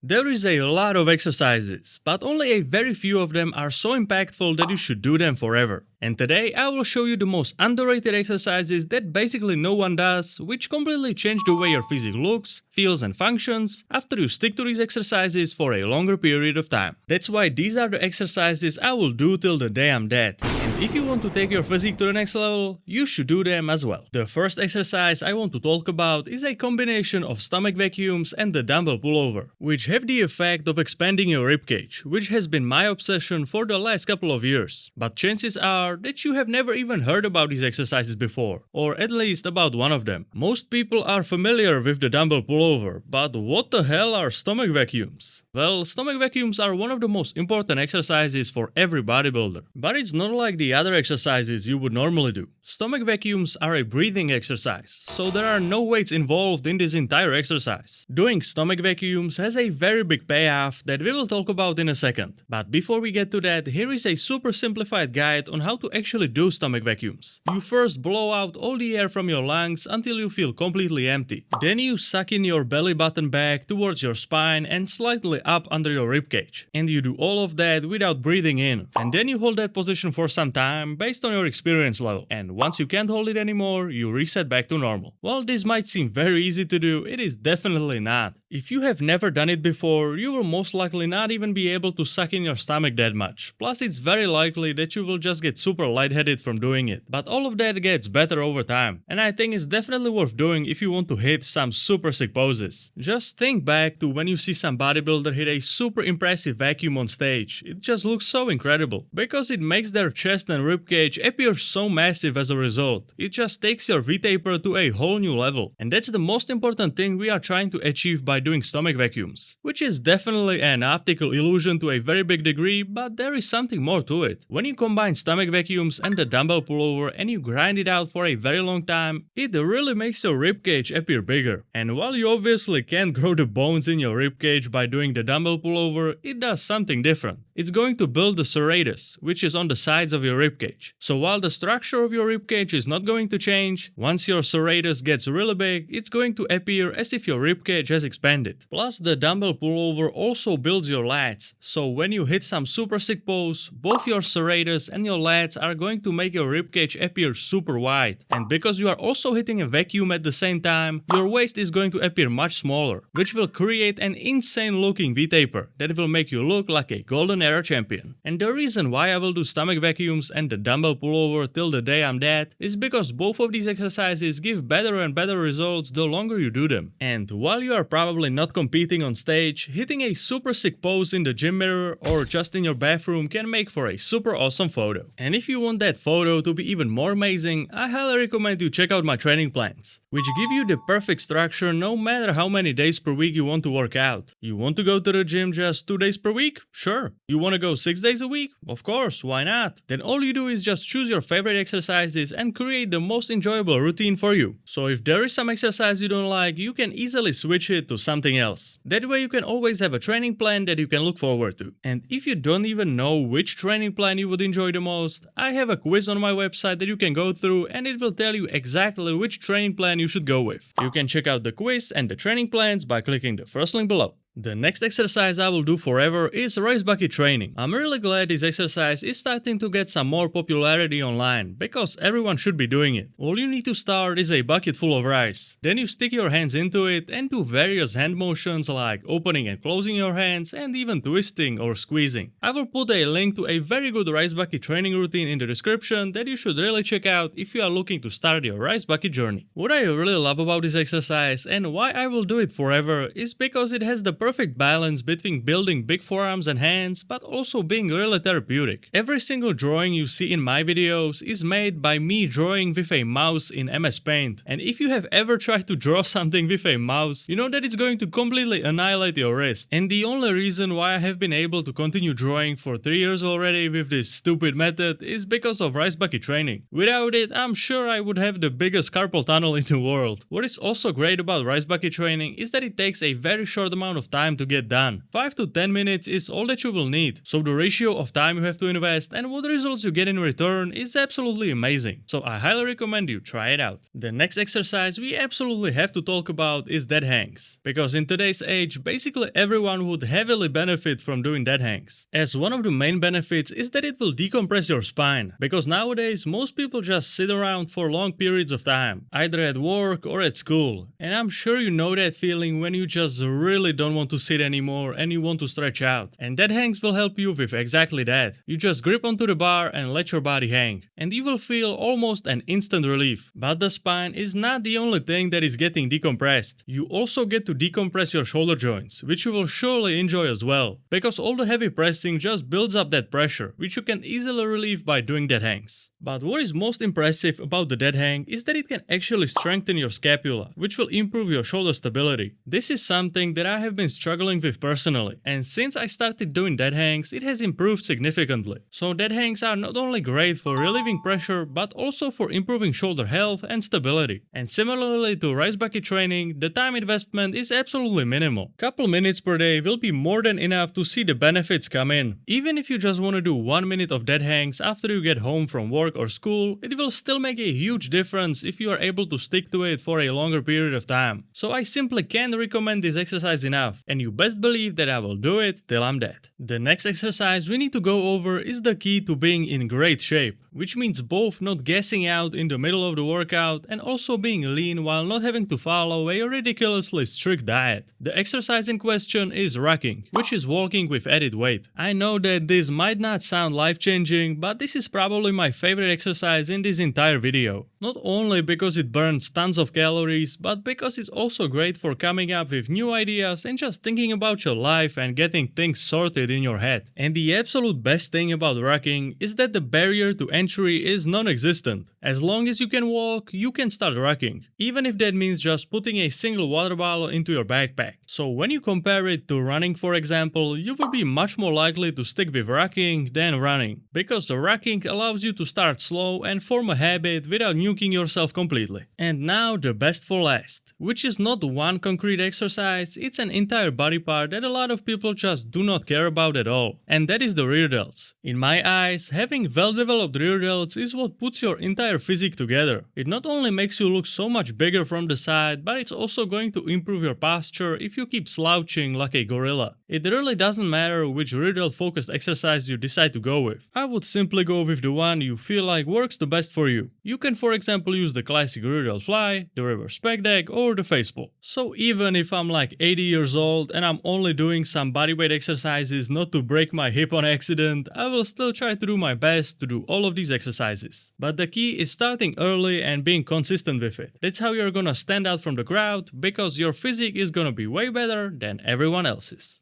There is a lot of exercises, but only a very few of them are so impactful that you should do them forever. And today I will show you the most underrated exercises that basically no one does, which completely change the way your physique looks, feels and functions after you stick to these exercises for a longer period of time. That's why these are the exercises I will do till the day I'm dead. And if you want to take your physique to the next level, you should do them as well. The first exercise I want to talk about is a combination of stomach vacuums and the dumbbell pullover, which have the effect of expanding your ribcage, which has been my obsession for the last couple of years. But chances are that you have never even heard about these exercises before, or at least about one of them. Most people are familiar with the dumbbell pullover, but what the hell are stomach vacuums? Well, stomach vacuums are one of the most important exercises for every bodybuilder. But it's not like the other exercises you would normally do. Stomach vacuums are a breathing exercise, so there are no weights involved in this entire exercise. Doing stomach vacuums has a very big payoff that we will talk about in a second. But before we get to that, here is a super simplified guide on how to actually do stomach vacuums. You first blow out all the air from your lungs until you feel completely empty. Then you suck in your belly button back towards your spine and slightly up under your ribcage. And you do all of that without breathing in. And then you hold that position for some time based on your experience level. And once you can't hold it anymore, you reset back to normal. While this might seem very easy to do, it is definitely not. If you have never done it before, you will most likely not even be able to suck in your stomach that much. Plus, it's very likely that you will just get super lightheaded from doing it. But all of that gets better over time. And I think it's definitely worth doing if you want to hit some super sick poses. Just think back to when you see some bodybuilder hit a super impressive vacuum on stage. It just looks so incredible. Because it makes their chest and ribcage appear so massive as a result. It just takes your V-taper to a whole new level. And that's the most important thing we are trying to achieve by doing stomach vacuums, which is definitely an optical illusion to a very big degree, but there is something more to it. When you combine stomach vacuums and the dumbbell pullover and you grind it out for a very long time, it really makes your ribcage appear bigger. And while you obviously can't grow the bones in your ribcage by doing the dumbbell pullover, it does something different. It's going to build the serratus, which is on the sides of your ribcage. So while the structure of your ribcage is not going to change, once your serratus gets really big, it's going to appear as if your ribcage has expanded. Plus, the dumbbell pullover also builds your lats, so when you hit some super sick pose, both your serratus and your lats are going to make your ribcage appear super wide. And because you are also hitting a vacuum at the same time, your waist is going to appear much smaller, which will create an insane looking V-taper that will make you look like a golden era champion. And the reason why I will do stomach vacuums and the dumbbell pullover till the day I'm dead is because both of these exercises give better and better results the longer you do them. And while you are probably not competing on stage, hitting a super sick pose in the gym mirror or just in your bathroom can make for a super awesome photo. And if you want that photo to be even more amazing, I highly recommend you check out my training plans, which give you the perfect structure no matter how many days per week you want to work out. You want to go to the gym just 2 days per week? Sure. You want to go 6 days a week? Of course, why not? Then all you do is just choose your favorite exercises and create the most enjoyable routine for you. So if there is some exercise you don't like, you can easily switch it to something else. That way you can always have a training plan that you can look forward to. And if you don't even know which training plan you would enjoy the most, I have a quiz on my website that you can go through and it will tell you exactly which training plan you should go with. You can check out the quiz and the training plans by clicking the first link below. The next exercise I will do forever is race bucket training. I'm really glad this exercise is starting to get some more popularity online, because everyone should be doing it. All you need to start is a bucket full of rice. Then you stick your hands into it and do various hand motions like opening and closing your hands and even twisting or squeezing. I will put a link to a very good rice bucket training routine in the description that you should really check out if you are looking to start your rice bucket journey. What I really love about this exercise and why I will do it forever is because it has the perfect balance between building big forearms and hands, but also being really therapeutic. Every single drawing you see in my videos is made by me drawing with a mouse in MS Paint. And if you have ever tried to draw something with a mouse, you know that it's going to completely annihilate your wrist. And the only reason why I have been able to continue drawing for 3 years already with this stupid method is because of rice bucket training. Without it, I'm sure I would have the biggest carpal tunnel in the world. What is also great about rice bucket training is that it takes a very short amount of time to get done. 5 to 10 minutes is all that you will need, so the ratio of time you have to invest and what results you get in return is absolutely amazing. So I highly recommend you try it out. The next exercise we absolutely have to talk about is dead hangs, because in today's age basically everyone would heavily benefit from doing dead hangs, as one of the main benefits is that it will decompress your spine, because nowadays most people just sit around for long periods of time, either at work or at school, and I'm sure you know that feeling when you just really don't want to sit anymore and you want to stretch out, and dead hangs will help you with exactly that. You just grip onto the bar and let your body hang, and you will feel almost an instant relief. But the spine is not the only thing that is getting decompressed. You also get to decompress your shoulder joints, which you will surely enjoy as well, because all the heavy pressing just builds up that pressure, which you can easily relieve by doing dead hangs. But what is most impressive about the dead hang is that it can actually strengthen your scapula, which will improve your shoulder stability. This is something that I have been struggling with personally, and since I started doing dead hangs, it has improved significantly. So dead hangs are not only great for relieving pressure, but also for improving shoulder health and stability. And similarly to raise bucket training, the time investment is absolutely minimal. Couple minutes per day will be more than enough to see the benefits come in. Even if you just want to do 1 minute of dead hangs after you get home from work or school, it will still make a huge difference if you are able to stick to it for a longer period of time. So I simply can't recommend this exercise enough, and you best believe that I will do it till I'm dead. The next exercise we need to go over is the key to being in great shape, which means both not gassing out in the middle of the workout and also being lean while not having to follow a ridiculously strict diet. The exercise in question is rocking, which is walking with added weight. I know that this might not sound life-changing, but this is probably my favorite exercise in this entire video. Not only because it burns tons of calories, but because it's also great for coming up with new ideas and just thinking about your life and getting things sorted in your head. And the absolute best thing about rocking is that the barrier to entry is non-existent. As long as you can walk, you can start rocking, even if that means just putting a single water bottle into your backpack. So when you compare it to running, for example, you will be much more likely to stick with rocking than running, because the rocking allows you to start slow and form a habit without nuking yourself completely. And now the best for last, which is not one concrete exercise, it's an entire body part that a lot of people just do not care about at all, and that is the rear delts. In my eyes, having well-developed rear delts is what puts your entire physique together. It not only makes you look so much bigger from the side, but it's also going to improve your posture if you keep slouching like a gorilla. It really doesn't matter which rear delt focused exercise you decide to go with. I would simply go with the one you feel like works the best for you. You can for example use the classic rear delt fly, the reverse pec deck, or the face pull. So even if I'm like 80 years old and I'm only doing some bodyweight exercises not to break my hip on accident, I will still try to do my best to do all of these exercises. But the key is starting early and being consistent with it. That's how you're gonna stand out from the crowd, because your physique is gonna be way better than everyone else's.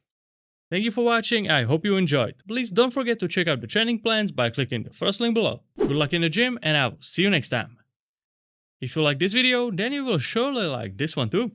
Thank you for watching, I hope you enjoyed. Please don't forget to check out the training plans by clicking the first link below. Good luck in the gym and I will see you next time. If you like this video, then you will surely like this one too.